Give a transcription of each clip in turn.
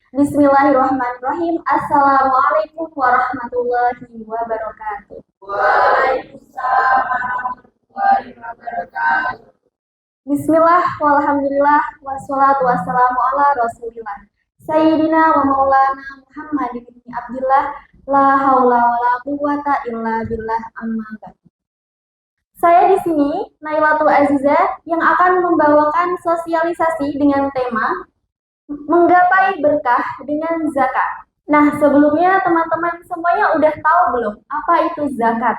Bismillahirrahmanirrahim. Assalamualaikum warahmatullahi wabarakatuh. Waalaikumsalam warahmatullahi wabarakatuh. Bismillah, walhamdulillah, wassalatu wassalamu ala rasulillah. Sayyidina wa maulana Muhammad bin Abdullah, la haula wa la quwwata illa billah, amma ba'du. Saya di sini, Nailatul Azizah, yang akan membawakan sosialisasi dengan tema menggapai berkah dengan zakat. Nah, sebelumnya teman-teman semuanya udah tahu belum apa itu zakat?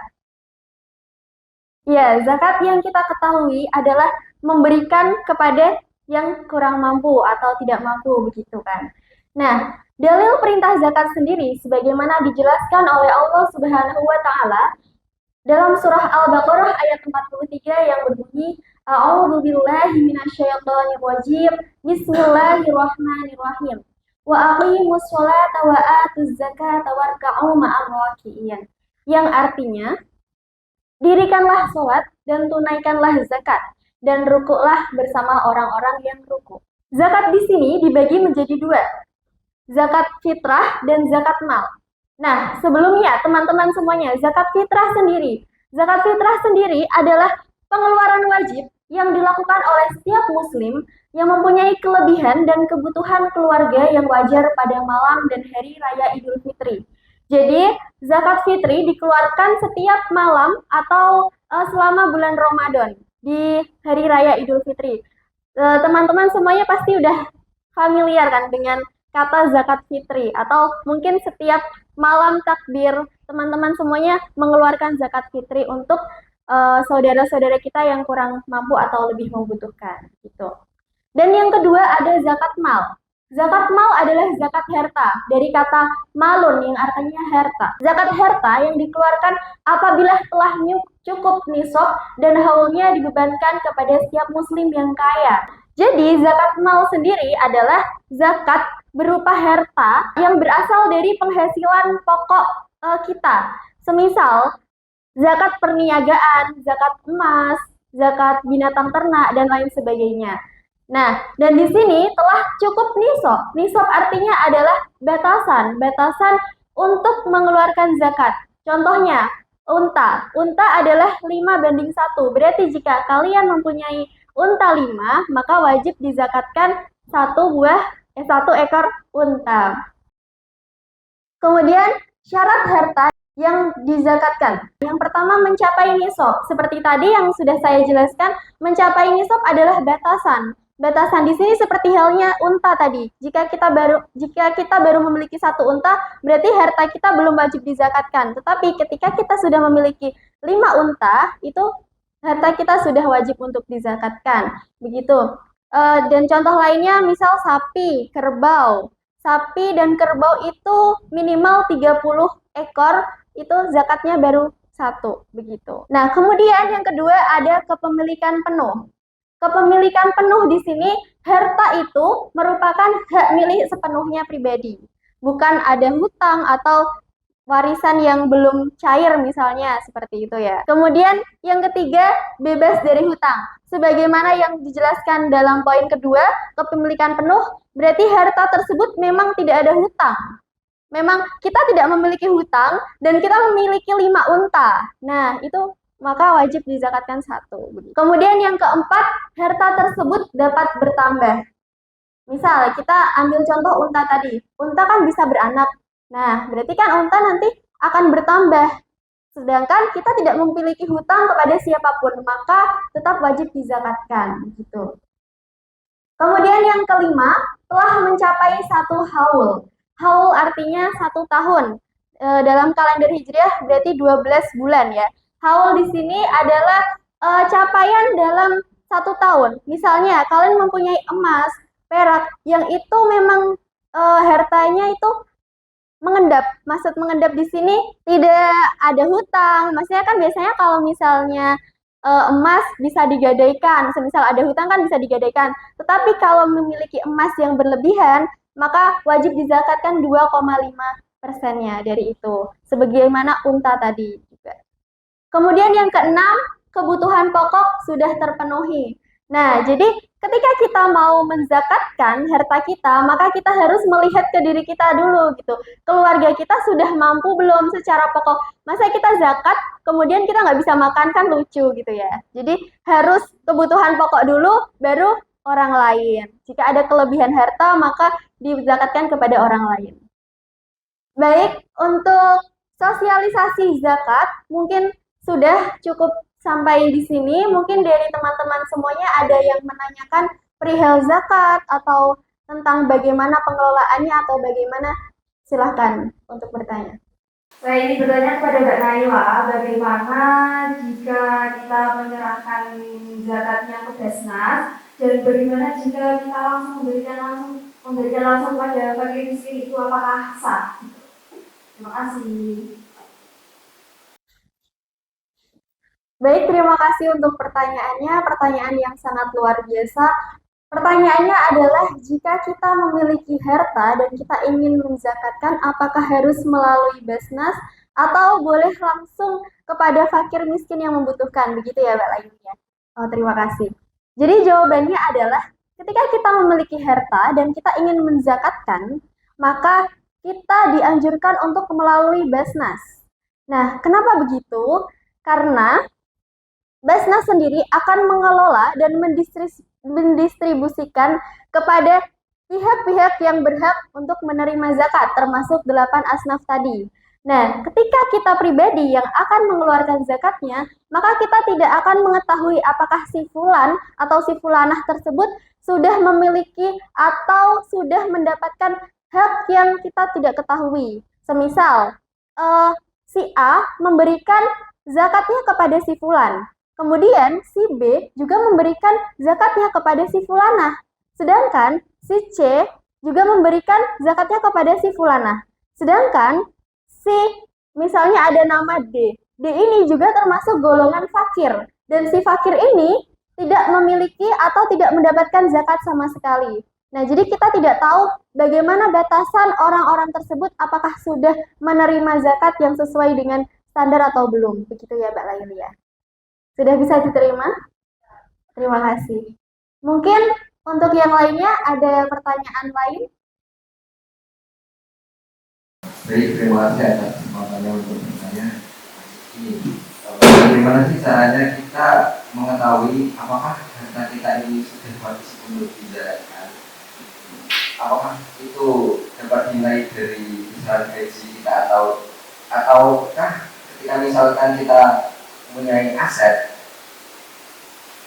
Ya, zakat yang kita ketahui adalah memberikan kepada yang kurang mampu atau tidak mampu, begitu kan. Nah, dalil perintah zakat sendiri sebagaimana dijelaskan oleh Allah Subhanahu wa taala dalam surah Al-Baqarah ayat 43 yang berbunyi A'udzu billahi minasyaitonir rajim. Bismillahirrahmanirrahim. Wa aqimus sholata wa atuz zakata warka'u ma'ar raki'in. Yang artinya, dirikanlah sholat dan tunaikanlah zakat dan rukuklah bersama orang-orang yang rukuk. Zakat di sini dibagi menjadi dua, zakat fitrah dan zakat mal. Nah, sebelumnya teman-teman semuanya, zakat fitrah sendiri adalah pengeluaran wajib yang dilakukan oleh setiap muslim yang mempunyai kelebihan dan kebutuhan keluarga yang wajar pada malam dan hari raya Idul Fitri. Jadi, zakat fitri dikeluarkan setiap malam atau selama bulan Ramadan di hari raya Idul Fitri. Teman-teman semuanya pasti udah familiar kan dengan kata zakat fitri, atau mungkin setiap malam takbir teman-teman semuanya mengeluarkan zakat fitri untuk saudara-saudara kita yang kurang mampu atau lebih membutuhkan gitu. Dan yang kedua ada zakat mal. Zakat mal adalah zakat harta dari kata malun yang artinya harta. Zakat harta yang dikeluarkan apabila telah cukup nisab dan haulnya dibebankan kepada setiap muslim yang kaya. Jadi zakat mal sendiri adalah zakat berupa harta yang berasal dari penghasilan pokok kita. Semisal zakat perniagaan, zakat emas, zakat binatang ternak, dan lain sebagainya. Nah, dan di sini telah cukup nisab. Nisab artinya adalah batasan untuk mengeluarkan zakat. Contohnya, unta. Unta adalah 5:1. Berarti jika kalian mempunyai unta 5, maka wajib dizakatkan satu ekor unta. Kemudian syarat harta yang dizakatkan. Yang pertama mencapai nisab. Seperti tadi yang sudah saya jelaskan, mencapai nisab adalah batasan. Batasan di sini seperti halnya unta tadi. Jika kita baru memiliki satu unta, berarti harta kita belum wajib dizakatkan. Tetapi ketika kita sudah memiliki 5 unta, itu harta kita sudah wajib untuk dizakatkan. Begitu. Dan contoh lainnya misal sapi, kerbau. Sapi dan kerbau itu minimal 30 ekor, itu zakatnya baru 1, begitu. Nah, kemudian yang kedua ada kepemilikan penuh. Kepemilikan penuh di sini, harta itu merupakan hak milik sepenuhnya pribadi. Bukan ada hutang atau warisan yang belum cair misalnya, seperti itu ya. Kemudian yang ketiga, bebas dari hutang. Sebagaimana yang dijelaskan dalam poin kedua, kepemilikan penuh, berarti harta tersebut memang tidak ada hutang. Memang kita tidak memiliki hutang dan kita memiliki 5 unta. Nah, itu maka wajib dizakatkan 1. Kemudian yang keempat, harta tersebut dapat bertambah. Misal kita ambil contoh unta tadi. Unta kan bisa beranak. Nah, berarti kan unta nanti akan bertambah. Sedangkan kita tidak memiliki hutang kepada siapapun, maka tetap wajib dizakatkan. Gitu. Kemudian yang kelima, telah mencapai 1 haul. Haul artinya 1 tahun. Dalam kalender Hijriah berarti 12 bulan ya. Haul di sini adalah capaian dalam 1 tahun. Misalnya kalian mempunyai emas, perak, yang itu memang hartanya itu mengendap. Maksud mengendap di sini tidak ada hutang. Maksudnya kan biasanya kalau misalnya emas bisa digadaikan, semisal ada hutang kan bisa digadaikan. Tetapi kalau memiliki emas yang berlebihan, maka wajib dizakatkan 2,5%-nya dari itu. Sebagaimana unta tadi juga. Kemudian yang keenam, kebutuhan pokok sudah terpenuhi. Nah, jadi ketika kita mau menzakatkan harta kita, maka kita harus melihat ke diri kita dulu gitu. Keluarga kita sudah mampu belum secara pokok. Masa kita zakat, kemudian kita nggak bisa makan, kan lucu gitu ya. Jadi harus kebutuhan pokok dulu, baru orang lain. Jika ada kelebihan harta, maka dizakatkan kepada orang lain. Baik, untuk sosialisasi zakat mungkin sudah cukup sampai di sini. Mungkin dari teman-teman semuanya ada yang menanyakan perihal zakat atau tentang bagaimana pengelolaannya atau bagaimana, silahkan untuk bertanya. Saya ingin bertanya kepada Mbak Naila, bagaimana jika kita menyerahkan zakatnya ke Basnas dan bagaimana jika kita langsung memberikan langsung pada fakir miskin, itu apakah sah? Terima kasih. Baik, terima kasih untuk pertanyaannya. Pertanyaan yang sangat luar biasa. Pertanyaannya adalah jika kita memiliki harta dan kita ingin menzakatkan, apakah harus melalui Basnas atau boleh langsung kepada fakir miskin yang membutuhkan? Begitu ya, Mbak Lainnya. Oh, terima kasih. Jadi jawabannya adalah ketika kita memiliki harta dan kita ingin menzakatkan, maka kita dianjurkan untuk melalui Basnas. Nah, kenapa begitu? Karena Basnas sendiri akan mengelola dan mendistribusikan kepada pihak-pihak yang berhak untuk menerima zakat, termasuk 8 asnaf tadi. Nah, ketika kita pribadi yang akan mengeluarkan zakatnya, maka kita tidak akan mengetahui apakah si fulan atau si fulanah tersebut sudah memiliki atau sudah mendapatkan hak yang kita tidak ketahui. Semisal, si A memberikan zakatnya kepada si fulan. Kemudian si B juga memberikan zakatnya kepada si fulanah. Sedangkan si C juga memberikan zakatnya kepada si fulanah. Sedangkan si misalnya ada nama D. D ini juga termasuk golongan fakir. Dan si fakir ini tidak memiliki atau tidak mendapatkan zakat sama sekali. Nah, jadi kita tidak tahu bagaimana batasan orang-orang tersebut apakah sudah menerima zakat yang sesuai dengan standar atau belum. Begitu ya, Mbak Lailia. Sudah bisa diterima? Terima kasih. Mungkin untuk yang lainnya ada pertanyaan lain? Baik, terima kasih atas kesempatannya untuk bertanya. Bagaimana sih caranya kita mengetahui apakah harta kita ini sudah habis untuk dizaratkan? Apakah itu dapat dinilai dari misalnya gaji kita ataukah ketika misalkan kita mempunyai aset,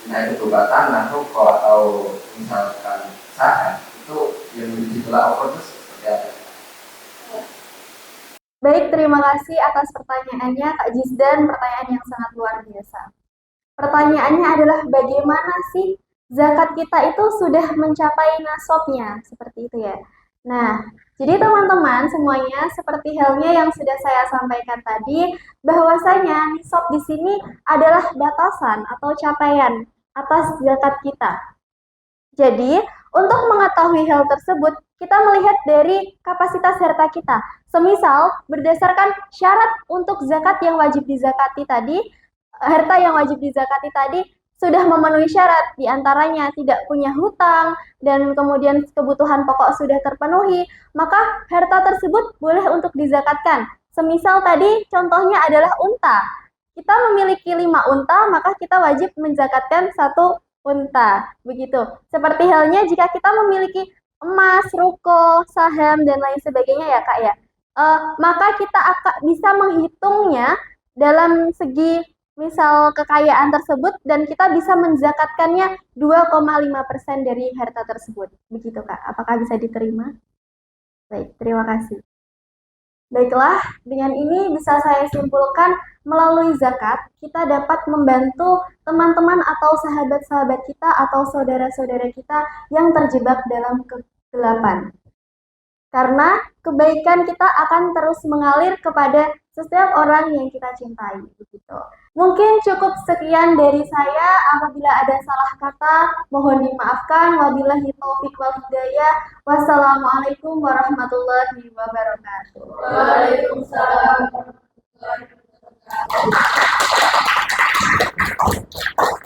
nah itu berupa tanah, ruko atau misalkan saham, itu yang ditolak over itu seperti apa? Baik, terima kasih atas pertanyaannya Kak Jisdan, pertanyaan yang sangat luar biasa. Pertanyaannya adalah bagaimana sih zakat kita itu sudah mencapai nasabnya, seperti itu ya. Nah, jadi teman-teman semuanya seperti halnya yang sudah saya sampaikan tadi, bahwasanya nisab di sini adalah batasan atau capaian atas zakat kita. Jadi, untuk mengetahui hal tersebut, kita melihat dari kapasitas harta kita. Semisal, berdasarkan syarat untuk zakat yang wajib dizakati tadi, harta yang wajib dizakati tadi sudah memenuhi syarat, diantaranya tidak punya hutang, dan kemudian kebutuhan pokok sudah terpenuhi, maka harta tersebut boleh untuk dizakatkan. Semisal tadi contohnya adalah unta. Kita memiliki 5 unta, maka kita wajib menzakatkan 1 unta. Begitu. Seperti halnya jika kita memiliki emas, ruko, saham, dan lain sebagainya ya Kak ya. Maka kita akan bisa menghitungnya dalam segi misal kekayaan tersebut dan kita bisa menzakatkannya 2,5% dari harta tersebut. Begitu Kak, apakah bisa diterima? Baik, terima kasih. Baiklah, dengan ini bisa saya simpulkan melalui zakat kita dapat membantu teman-teman atau sahabat-sahabat kita atau saudara-saudara kita yang terjebak dalam kegelapan. Karena kebaikan kita akan terus mengalir kepada setiap orang yang kita cintai, begitu. Mungkin cukup sekian dari saya. Apabila ada salah kata, mohon dimaafkan. Wabillahi taufiq wal hidayah. Wassalamualaikum warahmatullahi wabarakatuh. Waalaikumsalam warahmatullahi wabarakatuh.